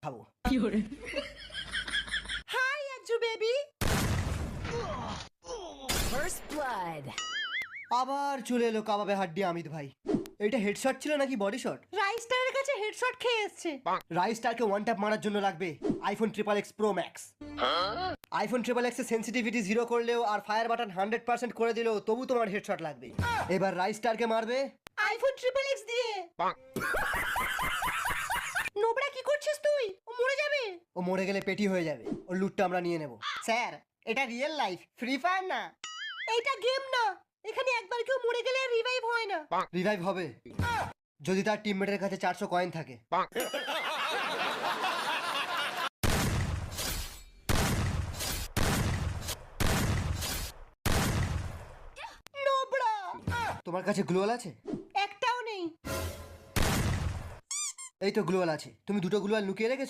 খাবো। Hi, Anju baby. First blood. আবার চলে এলো কাবাবে হাড্ডি আমিত ভাই। এটা হেডশট ছিল নাকি বডি শট? রাইস্টারের কাছে হেডশট খেয়ে এসছে। রাইস্টারকে ওয়ান ট্যাপ মারার জন্য লাগবে iPhone triple x pro max. IPhone triple x এর সেন্সিটিভিটি 0 করলেও আর ফায়ার বাটন 100% করে দিলেও তবু তোমার হেডশট লাগবে। এবার রাইস্টারকে মারবে আইফোন ট্রিপল এক্স দিয়ে। নোবরা কি করছিস তুই? ও মরে যাবে। ও মরে গেলে পেটি হয়ে যাবে, ওর লুটটা আমরা নিয়ে নেব। স্যার, এটা রিয়েল লাইফ, ফ্রি ফায়ার না। এইটা গেম না, এখানে একবার কেউ মরে গেলে আর রিভাইভ হয় না। রিভাইভ হবে যদি তার টিমমেটের কাছে 400 কয়েন থাকে। নোবরা, তোমার কাছে গ্লোয়াল আছে? একটাও নেই। এই তো গ্লোয়াল আছে। তুমি দুটো গ্লোয়াল লুকিয়ে রেখেছো?